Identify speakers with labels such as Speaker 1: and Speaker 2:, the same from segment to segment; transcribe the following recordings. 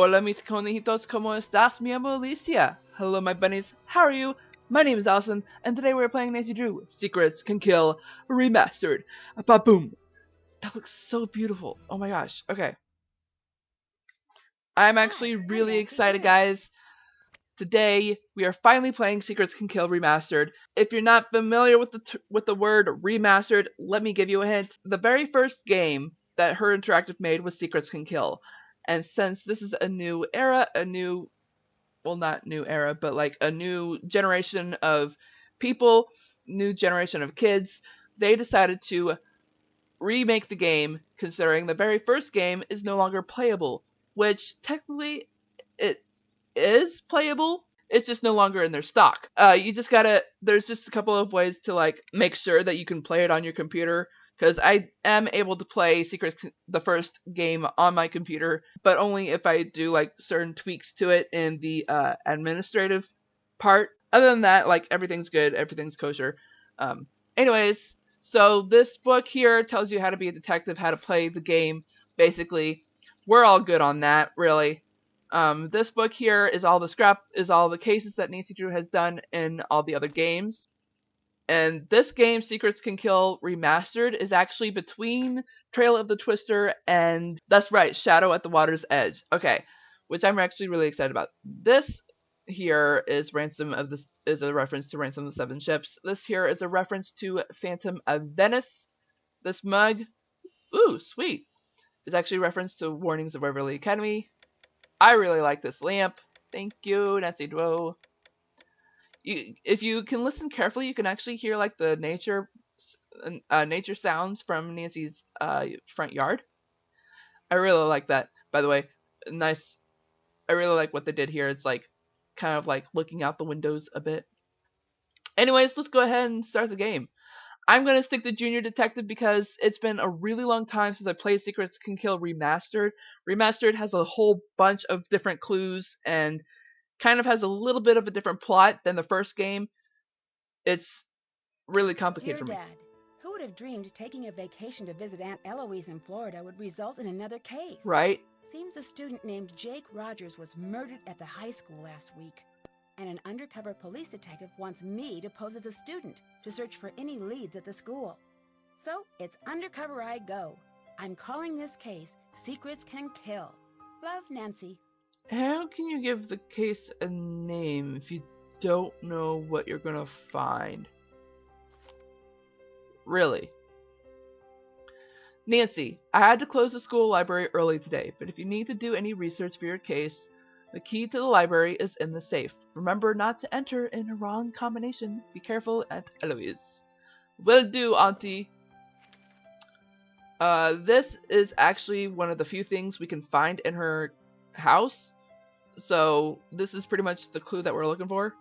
Speaker 1: Hola mis conijitos, ¿cómo estás? Mi amo Alicia. Hello my bunnies, how are you? My name is Allison, and today we're playing Nancy Drew, Secrets Can Kill, Remastered. Ba-boom! That looks so beautiful. Oh my gosh. Okay. I'm actually really excited, guys. Today, we are finally playing Secrets Can Kill Remastered. If you're not familiar with the word Remastered, let me give you a hint. The very first game that Her Interactive made was Secrets Can Kill. And since this is a new era, well, not new era, but like a new generation of people, new generation of kids, they decided to remake the game, considering the very first game is no longer playable, which technically it is playable. It's just no longer in their stock. You just gotta, there's just a couple of ways to like make sure that you can play it on your computer. Because I am able to play the first game on my computer, but only if I do like certain tweaks to it in the administrative part. Other than that, like everything's good, everything's kosher. Anyways, so this book here tells you how to be a detective, how to play the game. Basically, we're all good on that, really. This book here is all the cases that Nancy Drew has done in all the other games. And this game, Secrets Can Kill Remastered, is actually between Trail of the Twister and, that's right, Shadow at the Water's Edge. Okay, which I'm actually really excited about. This here is is a reference to Ransom of the Seven Ships. This here is a reference to Phantom of Venice. This mug, ooh, sweet, is actually a reference to Warnings of Waverly Academy. I really like this lamp. Thank you, Nancy Drew. If you can listen carefully, you can actually hear like the nature sounds from Nancy's front yard. I really like that. By the way, nice. I really like what they did here. It's like kind of like looking out the windows a bit. Anyways, let's go ahead and start the game. I'm going to stick to Junior Detective because it's been a really long time since I played Secrets Can Kill Remastered. Remastered has a whole bunch of different clues and kind of has a little bit of a different plot than the first game. It's really complicated for me.
Speaker 2: Dear Dad, who would have dreamed taking a vacation to visit Aunt Eloise in Florida would result in another case?
Speaker 1: Right?
Speaker 2: Seems a student named Jake Rogers was murdered at the high school last week. And an undercover police detective wants me to pose as a student to search for any leads at the school. So it's undercover I go. I'm calling this case Secrets Can Kill. Love, Nancy.
Speaker 1: How can you give the case a name if you don't know what you're gonna find? Really? Nancy, I had to close the school library early today, but if you need to do any research for your case, the key to the library is in the safe. Remember not to enter in a wrong combination. Be careful, Aunt Eloise. Will do, Auntie. This is actually one of the few things we can find in her house. So this is pretty much the clue that we're looking for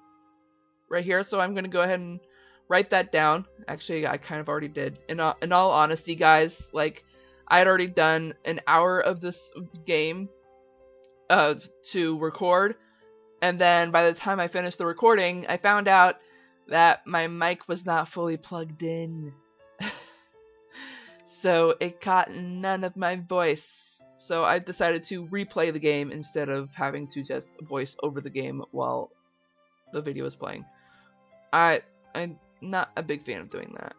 Speaker 1: right here. So I'm going to go ahead and write that down. Actually, I kind of already did. In all honesty, guys, like I had already done an hour of this game to record. And then by the time I finished the recording, I found out that my mic was not fully plugged in. So it caught none of my voice. So I decided to replay the game instead of having to just voice over the game while the video is playing. I'm not a big fan of doing that,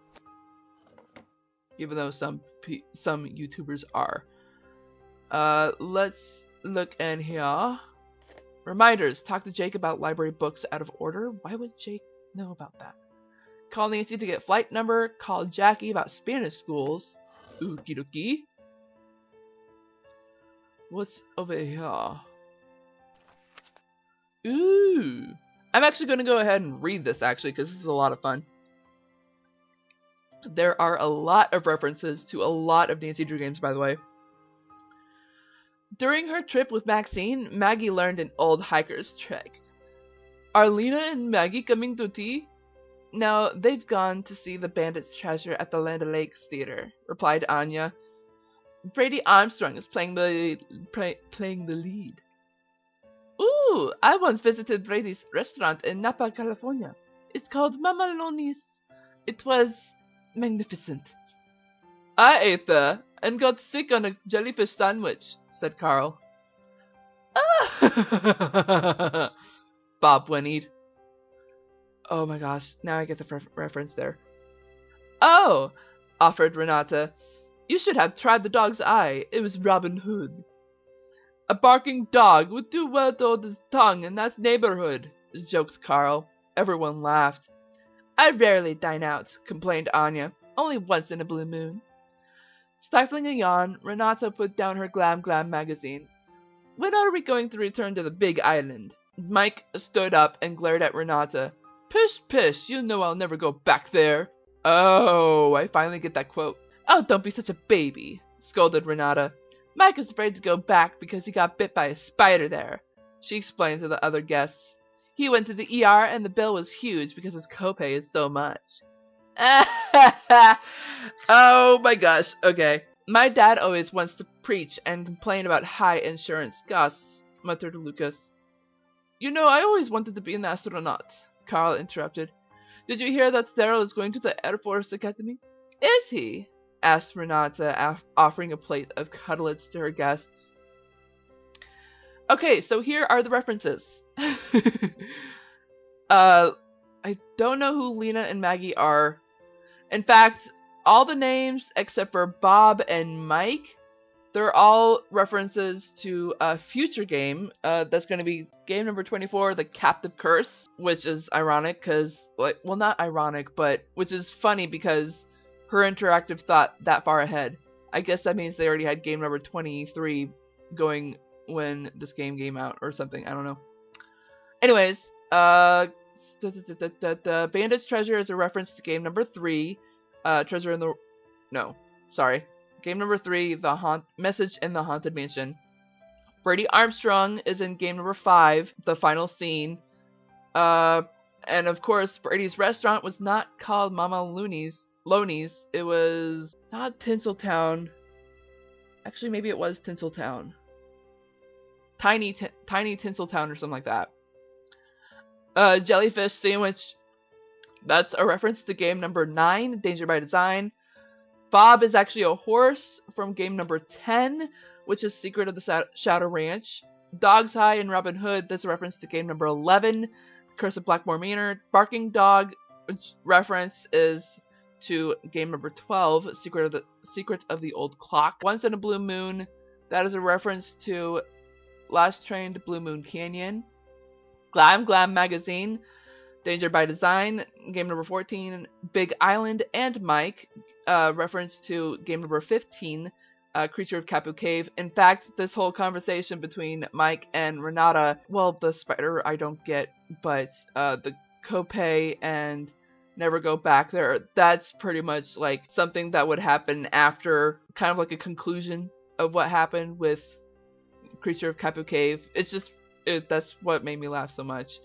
Speaker 1: even though some YouTubers are. Let's look in here. Reminders. Talk to Jake about library books out of order. Why would Jake know about that? Call Nancy to get flight number. Call Jackie about Spanish schools. Okie dokie. What's over here? Ooh. I'm actually going to go ahead and read this, actually, because this is a lot of fun. There are a lot of references to a lot of Nancy Drew games, by the way. During her trip with Maxine, Maggie learned an old hiker's trick. Are Lena and Maggie coming to tea? No, they've gone to see the bandit's treasure at the Land O'Lakes Theater, replied Anya. Brady Armstrong is playing the lead. Ooh, I once visited Brady's restaurant in Napa, California. It's called Mama Loni's. It was magnificent. I ate there and got sick on a jellyfish sandwich, said Carl. Bob whinnied. Oh my gosh, now I get the reference there. Oh, offered Renata. You should have tried the dog's eye. It was Robin Hood. A barking dog would do well to hold his tongue in that neighborhood, joked Carl. Everyone laughed. I rarely dine out, complained Anya. Only once in a blue moon. Stifling a yawn, Renata put down her Glam Glam magazine. When are we going to return to the Big Island? Mike stood up and glared at Renata. Pish, pish, you know I'll never go back there. Oh, I finally get that quote. Oh, don't be such a baby, scolded Renata. Mike is afraid to go back because he got bit by a spider there, she explained to the other guests. He went to the ER and the bill was huge because his copay is so much. Oh my gosh, okay. My dad always wants to preach and complain about high insurance costs, muttered Lucas. You know, I always wanted to be an astronaut, Carl interrupted. Did you hear that Daryl is going to the Air Force Academy? Is he? Asked Renata, offering a plate of cutlets to her guests. Okay, so here are the references. I don't know who Lena and Maggie are. In fact, all the names except for Bob and Mike, they're all references to a future game that's going to be game number 24, The Captive Curse, which is ironic because, like, well, not ironic, but which is funny because her interactive thought that far ahead. I guess that means they already had game number 23 going when this game came out or something. I don't know. Anyways, Bandit's Treasure is a reference to game number 3. Treasure in the... No, sorry. Game number 3, The Message in the Haunted Mansion. Brady Armstrong is in game number 5, The Final Scene. And of course, Brady's restaurant was not called Mama Loney's. It was not Tinseltown. Actually, maybe it was Tinseltown. Tiny Tinseltown or something like that. Jellyfish Sandwich. That's a reference to game number 9, Danger by Design. Bob is actually a horse from game number 10, which is Secret of the Shadow Ranch. Dog's Eye and Robin Hood, that's a reference to game number 11, Curse of Blackmore Manor. Barking Dog, which reference is to game number 12, Secret of the Old Clock. Once in a Blue Moon, that is a reference to Last Train to Blue Moon Canyon. Glam Glam Magazine, Danger by Design, game number 14, Big Island and Mike, reference to game number 15, Creature of Kapu Cave. In fact, this whole conversation between Mike and Renata, well, the spider I don't get, but the copay and never go back there, that's pretty much like something that would happen after, kind of like a conclusion of what happened with Creature of Kapu Cave. It's just, that's what made me laugh so much.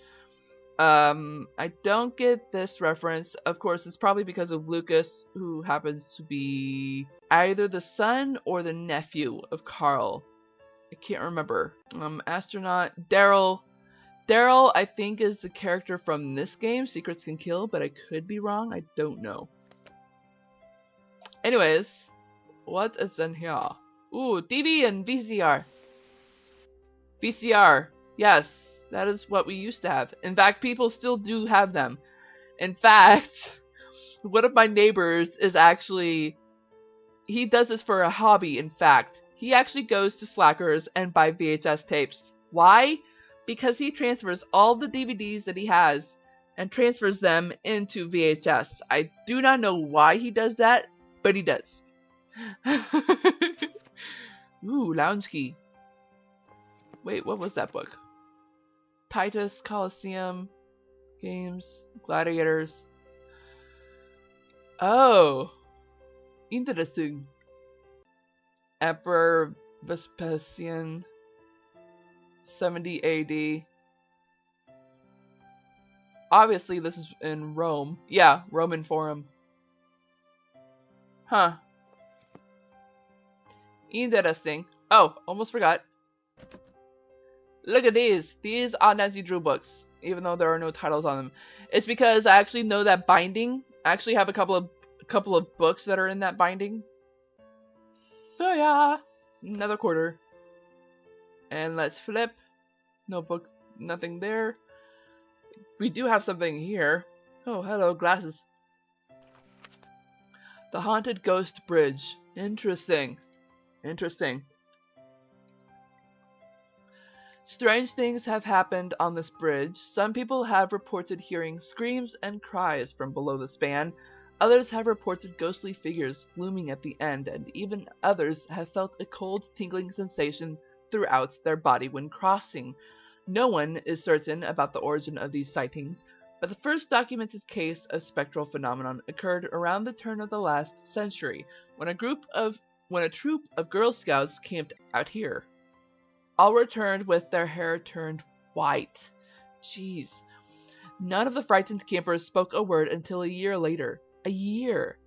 Speaker 1: I don't get this reference. Of course, it's probably because of Lucas, who happens to be either the son or the nephew of Carl. I can't remember. Astronaut Daryl. Daryl, I think, is the character from this game, Secrets Can Kill, but I could be wrong. I don't know. Anyways, what is in here? Ooh, DV and VCR. VCR. Yes, that is what we used to have. In fact, people still do have them. In fact, one of my neighbors is actually... He does this for a hobby, in fact. He actually goes to Slackers and buy VHS tapes. Why? Because he transfers all the DVDs that he has and transfers them into VHS. I do not know why he does that, but he does. Ooh, lounge key. Wait, what was that book? Titus, Coliseum, Games, Gladiators. Oh, interesting. Emperor Vespasian, 70 AD. Obviously, this is in Rome. Yeah, Roman Forum. Huh. Interesting. Oh, almost forgot. Look at these. These are Nancy Drew books, even though there are no titles on them. It's because I actually know that binding. I actually have a couple of books that are in that binding. Oh yeah, another quarter. And let's flip. No book, nothing there. We do have something here. Oh, hello, glasses. The Haunted Ghost Bridge. Interesting. Interesting. Strange things have happened on this bridge. Some people have reported hearing screams and cries from below the span. Others have reported ghostly figures looming at the end, and even others have felt a cold, tingling sensation throughout their body when crossing. No one is certain about the origin of these sightings, but the first documented case of spectral phenomenon occurred around the turn of the last century, when a troop of Girl Scouts camped out here. All returned with their hair turned white. Jeez. None of the frightened campers spoke a word until a year later. A year.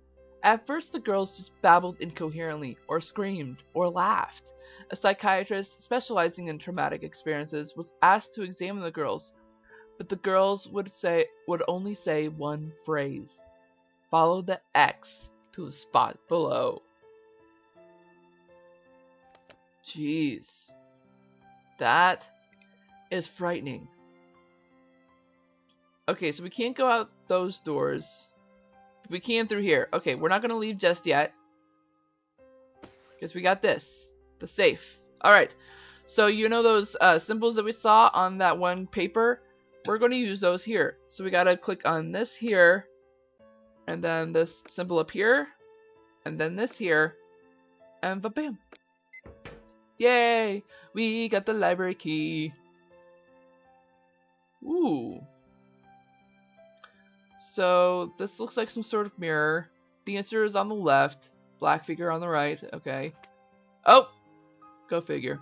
Speaker 1: At first the girls just babbled incoherently, or screamed, or laughed. A psychiatrist specializing in traumatic experiences was asked to examine the girls, but the girls would only say one phrase. Follow the X to the spot below. Jeez. That is frightening. Okay, so we can't go out those doors. We can through here. Okay, we're not going to leave just yet. Because we got this. The safe. Alright. So you know those symbols that we saw on that one paper? We're going to use those here. So we got to click on this here. And then this symbol up here. And then this here. And ba-bam. Yay! We got the library key. Ooh. So this looks like some sort of mirror. The answer is on the left. Black figure on the right. Okay. Oh! Go figure.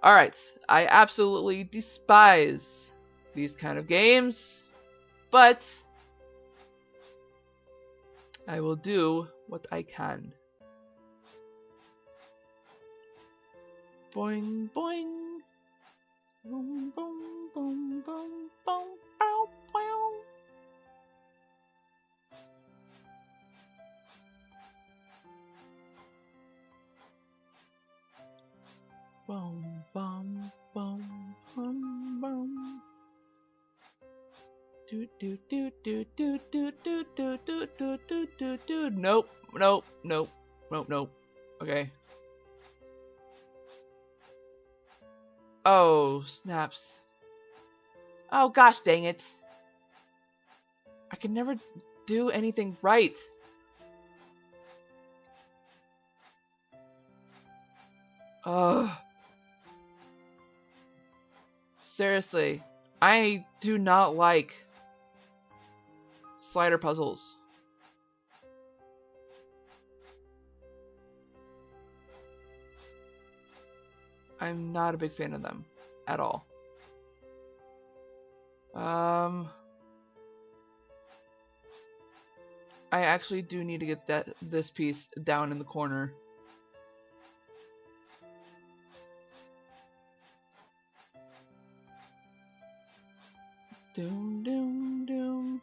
Speaker 1: Alright. I absolutely despise these kind of games. But I will do what I can. Boing, boing. Boom, boom, boom, boom, boom, bow, bow. Boom, boom, boom, boom, boom. Do do do do do do do do do do do do do. Nope, nope, nope, nope, nope. Okay. Oh, snaps. Oh, gosh dang it. I can never do anything right. Ugh. Seriously. I do not like slider puzzles. I'm not a big fan of them at all. I actually do need to get this piece down in the corner. Doom, doom, doom.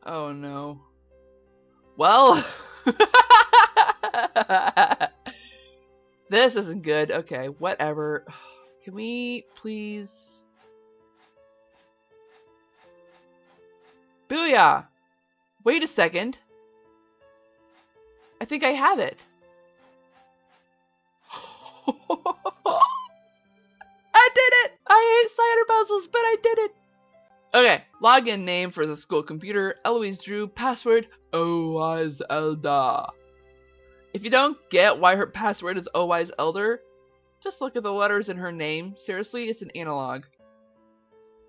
Speaker 1: Oh no. Well, this isn't good. Okay, whatever. Can we please? Booyah! Wait a second. I think I have it. I did it! I hate slider puzzles, but I did it. Okay, login name for the school computer, Eloise Drew, password, Owise Elda. If you don't get why her password is Owise Elder, just look at the letters in her name. Seriously, it's an analog.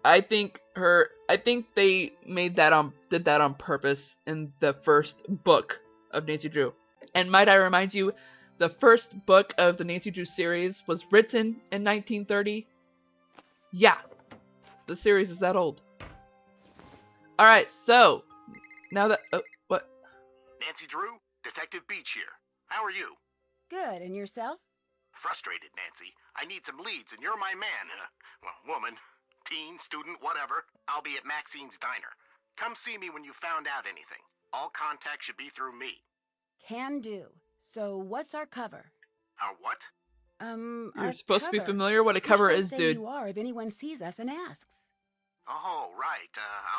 Speaker 1: I think they did that on purpose in the first book of Nancy Drew. And might I remind you, the first book of the Nancy Drew series was written in 1930. Yeah, the series is that old. Alright, so, now that, what?
Speaker 3: Nancy Drew, Detective Beech here. How are you?
Speaker 2: Good, and yourself?
Speaker 3: Frustrated, Nancy. I need some leads, and you're my man. Well, woman, teen, student, whatever. I'll be at Maxine's Diner. Come see me when you found out anything. All contact should be through me.
Speaker 2: Can do. So what's our cover?
Speaker 3: Our what?
Speaker 1: You're
Speaker 2: Our
Speaker 1: supposed to be
Speaker 2: cover.
Speaker 1: familiar what a
Speaker 2: Who should
Speaker 1: cover
Speaker 2: I
Speaker 1: is,
Speaker 2: say
Speaker 1: dude.
Speaker 2: you are if anyone sees us and asks?
Speaker 3: Oh, right.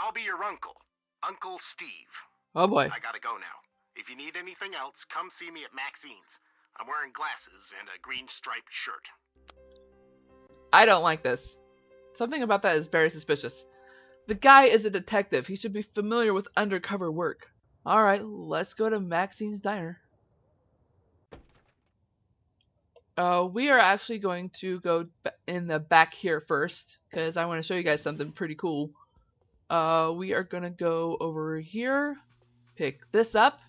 Speaker 3: I'll be your uncle. Uncle Steve.
Speaker 1: Oh boy.
Speaker 3: I gotta go now. If you need anything else, come see me at Maxine's. I'm wearing glasses and a green striped shirt.
Speaker 1: I don't like this. Something about that is very suspicious. The guy is a detective. He should be familiar with undercover work. Alright, let's go to Maxine's Diner. We are actually going to go in the back here first, because I want to show you guys something pretty cool. We are going to go over here, pick this up.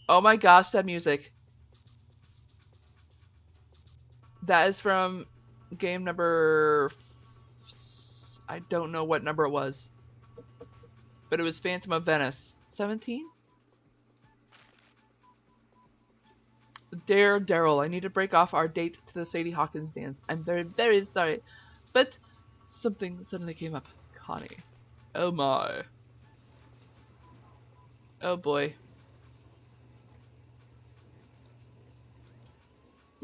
Speaker 1: Oh my gosh, that music. That is from game number... I don't know what number it was. But it was Phantom of Venice. 17? Dear Daryl, I need to break off our date to the Sadie Hawkins dance. I'm very, very sorry. But something suddenly came up. Connie. Oh my. Oh boy.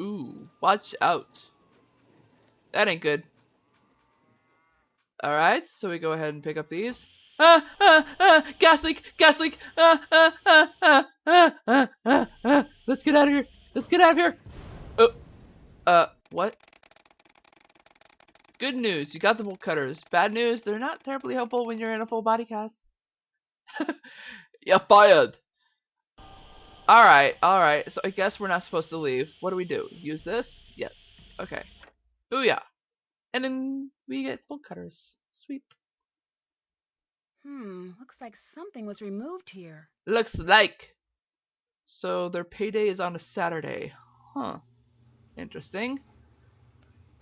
Speaker 1: Ooh, watch out. That ain't good. Alright, so we go ahead and pick up these. Gas leak! Gas leak! Let's get out of here! Let's get out of here! Oh, what? Good news, you got the bolt cutters. Bad news, they're not terribly helpful when you're in a full body cast. You're fired! Alright, so I guess we're not supposed to leave. What do we do? Use this? Yes. Okay. Booyah! And then we get bolt cutters. Sweet.
Speaker 2: Looks like something was removed here.
Speaker 1: Looks like. So their payday is on a Saturday. Huh. Interesting.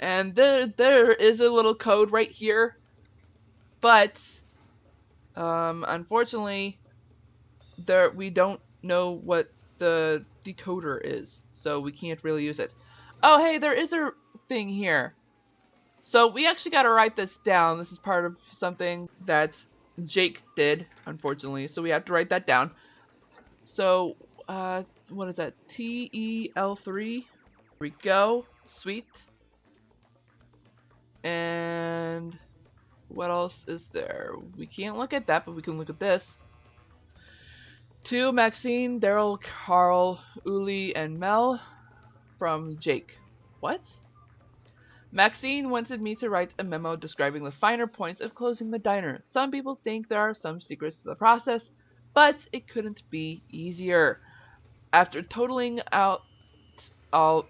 Speaker 1: And there is a little code right here. But unfortunately we don't know what the decoder is. So we can't really use it. Oh hey, there is a thing here. So we actually got to write this down. This is part of something that Jake did, unfortunately. So we have to write that down. So, what is that? TEL3. Here we go. Sweet. And what else is there? We can't look at that, but we can look at this. To Maxine, Daryl, Carl, Uli, and Mel from Jake. What? Maxine wanted me to write a memo describing the finer points of closing the diner. Some people think there are some secrets to the process, but it couldn't be easier. After totaling out the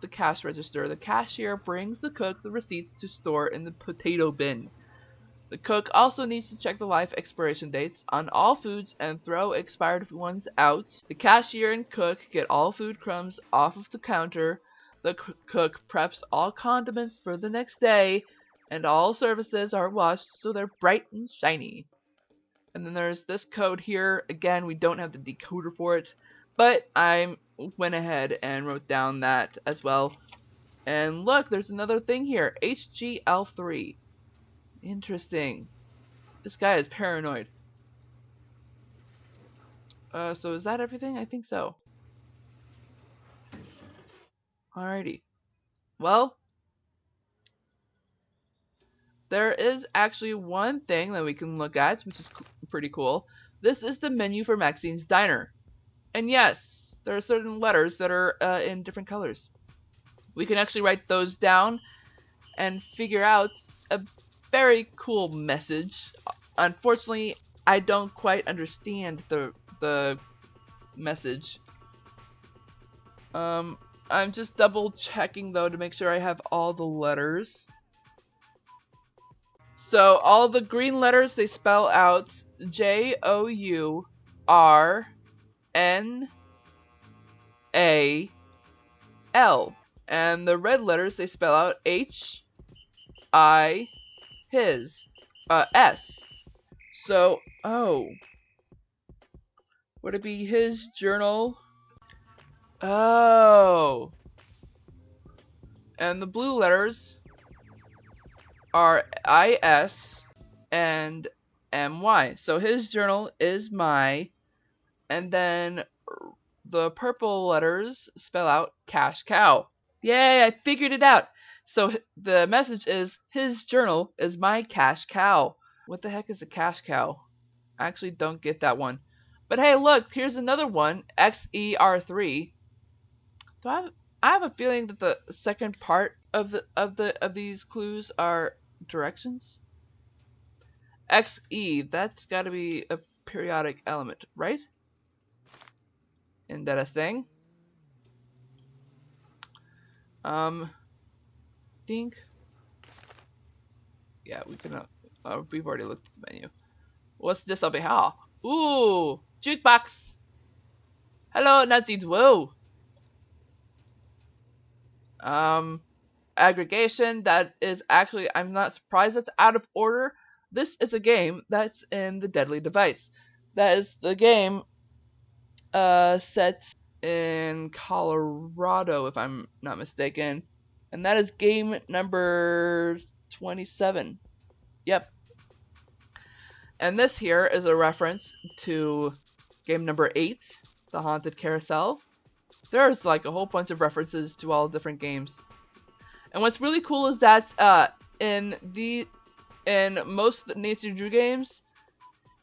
Speaker 1: cash register, the cashier brings the cook the receipts to store in the potato bin. The cook also needs to check the life expiration dates on all foods and throw expired ones out. The cashier and cook get all food crumbs off of the counter. The cook preps all condiments for the next day, and all surfaces are washed so they're bright and shiny. And then there's this code here. Again, we don't have the decoder for it, but I went ahead and wrote down that as well. And look, there's another thing here. HGL3. Interesting. This guy is paranoid. So is that everything? I think so. Alrighty. Well, there is actually one thing that we can look at, which is pretty cool. This is the menu for Maxine's Diner. And yes, there are certain letters that are in different colors. We can actually write those down and figure out a very cool message. Unfortunately, I don't quite understand the message. I'm just double checking though to make sure I have all the letters. So all the green letters, they spell out JOURNAL. And the red letters, they spell out HIS. So, oh. Would it be his journal? Oh. And the blue letters are IS. and my. So his journal is my, and then the purple letters spell out cash cow. Yay, I figured it out. So the message is his journal is my cash cow. What the heck is a cash cow? I actually don't get that one. But hey, look, here's another one, XER3. Do I have a feeling that the second part of these clues are directions? XE, that's got to be a periodic element, right? Interesting. Think. Yeah, we can. We've already looked at the menu. What's this over here? Ooh, jukebox. Hello, Nazi. Whoa. Aggregation. That is actually. I'm not surprised that's out of order. This is a game that's in the Deadly Device. That is the game set in Colorado, if I'm not mistaken. And that is game number 27. Yep. And this here is a reference to game number 8, The Haunted Carousel. There's like a whole bunch of references to all different games. And what's really cool is that in most of the Nancy Drew games,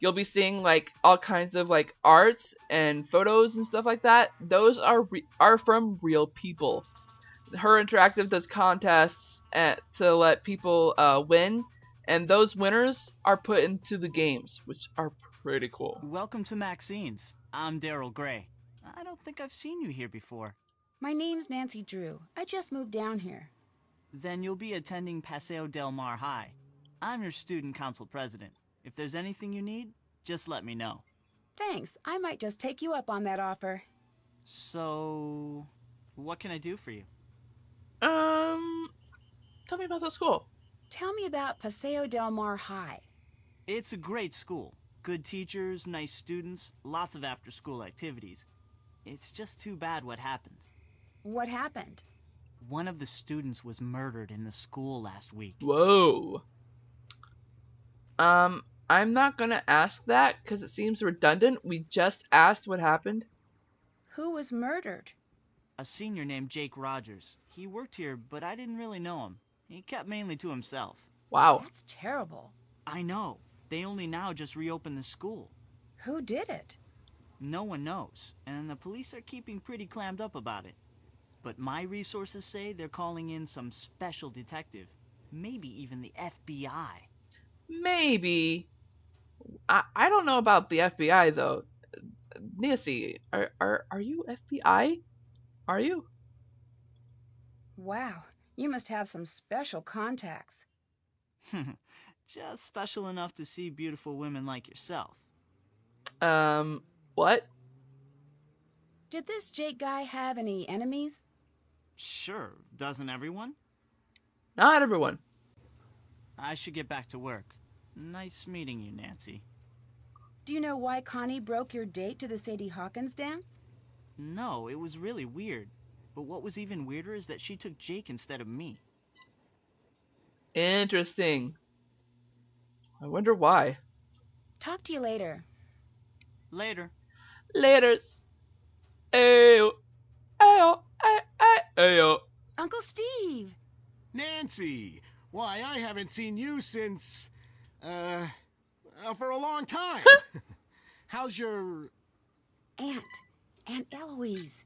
Speaker 1: you'll be seeing like all kinds of like arts and photos and stuff like that. Those are from real people. Her Interactive does contests to let people win, and those winners are put into the games, which are pretty cool.
Speaker 4: Welcome to Maxine's. I'm Daryl Gray. I don't think I've seen you here before.
Speaker 2: My name's Nancy Drew. I just moved down here.
Speaker 4: Then you'll be attending Paseo Del Mar High. I'm your student council president. If there's anything you need, just let me know.
Speaker 2: Thanks. I might just take you up on that offer.
Speaker 4: So, what can I do for you?
Speaker 1: Tell me about the school.
Speaker 2: Tell me about Paseo Del Mar High.
Speaker 4: It's a great school. Good teachers, nice students, lots of after-school activities. It's just too bad what happened.
Speaker 2: What happened?
Speaker 4: One of the students was murdered in the school last week.
Speaker 1: Whoa. I'm not gonna ask that because it seems redundant. We just asked what happened.
Speaker 2: Who was murdered?
Speaker 4: A senior named Jake Rogers. He worked here, but I didn't really know him. He kept mainly to himself.
Speaker 1: Wow.
Speaker 2: That's terrible.
Speaker 4: I know. They only now just reopened the school.
Speaker 2: Who did it?
Speaker 4: No one knows, and the police are keeping pretty clammed up about it. But my resources say they're calling in some special detective. Maybe even the FBI.
Speaker 1: Maybe. I don't know about the FBI though. Nancy, are you FBI? Are you?
Speaker 2: Wow, you must have some special contacts.
Speaker 4: Just special enough to see beautiful women like yourself.
Speaker 1: What?
Speaker 2: Did this Jake guy have any enemies?
Speaker 4: Sure, doesn't everyone?
Speaker 1: Not everyone.
Speaker 4: I should get back to work. Nice meeting you, Nancy.
Speaker 2: Do you know why Connie broke your date to the Sadie Hawkins dance?
Speaker 4: No, it was really weird. But what was even weirder is that she took Jake instead of me.
Speaker 1: Interesting. I wonder why.
Speaker 2: Talk to you later.
Speaker 4: Later.
Speaker 1: Laters. Ayo. Ayo. Ayo.
Speaker 2: Uncle Steve!
Speaker 3: Nancy! Why, I haven't seen you since, for a long time. How's your...
Speaker 2: Aunt Eloise.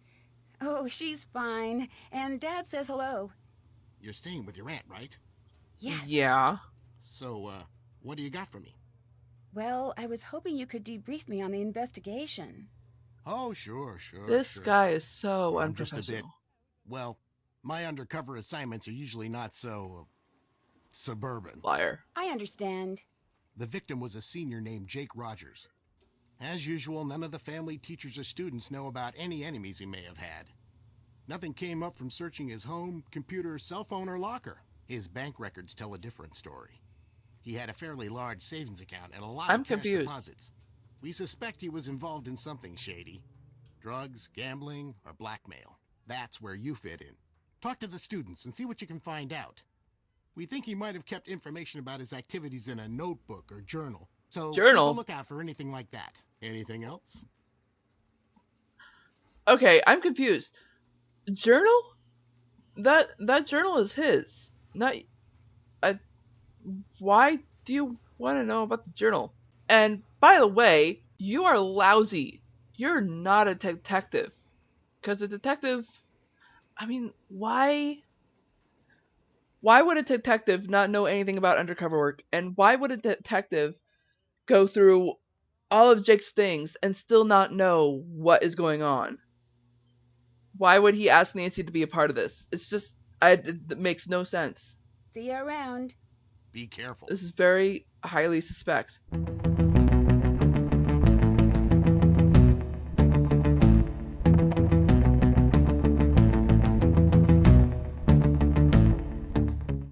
Speaker 2: Oh, she's fine. And Dad says hello.
Speaker 3: You're staying with your aunt, right?
Speaker 2: Yes.
Speaker 1: Yeah.
Speaker 3: So, what do you got for me?
Speaker 2: Well, I was hoping you could debrief me on the investigation.
Speaker 3: Oh, sure.
Speaker 1: This guy is so
Speaker 3: I'm just
Speaker 1: unprofessional.
Speaker 3: a bit... Well, my undercover assignments are usually not so... suburban.
Speaker 1: Liar.
Speaker 2: I understand.
Speaker 3: The victim was a senior named Jake Rogers. As usual, none of the family, teachers, or students know about any enemies he may have had. Nothing came up from searching his home, computer, cell phone, or locker. His bank records tell a different story. He had a fairly large savings account and a lot of cash deposits. We suspect he was involved in something shady. Drugs, gambling, or blackmail. That's where you fit in. Talk to the students and see what you can find out. We think he might have kept information about his activities in a notebook or journal. So keep a
Speaker 1: Journal?
Speaker 3: lookout for anything like that. Anything else?
Speaker 1: Okay, I'm confused. Journal? That journal is his. Not. I, why do you want to know about the journal? And by the way, you are lousy. You're not a detective. Because a detective. I mean, why? Why would a detective not know anything about undercover work? And why would a detective go through all of Jake's things and still not know what is going on? Why would he ask Nancy to be a part of this? It's just, it makes no sense.
Speaker 2: See you around.
Speaker 3: Be careful.
Speaker 1: This is very highly suspect.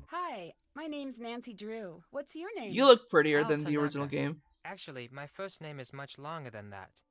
Speaker 2: Hi, my name's Nancy Drew. What's your name?
Speaker 1: You look prettier
Speaker 5: Al
Speaker 1: than the original
Speaker 5: Tanaka.
Speaker 1: game.
Speaker 5: Actually, my first name is much longer than that.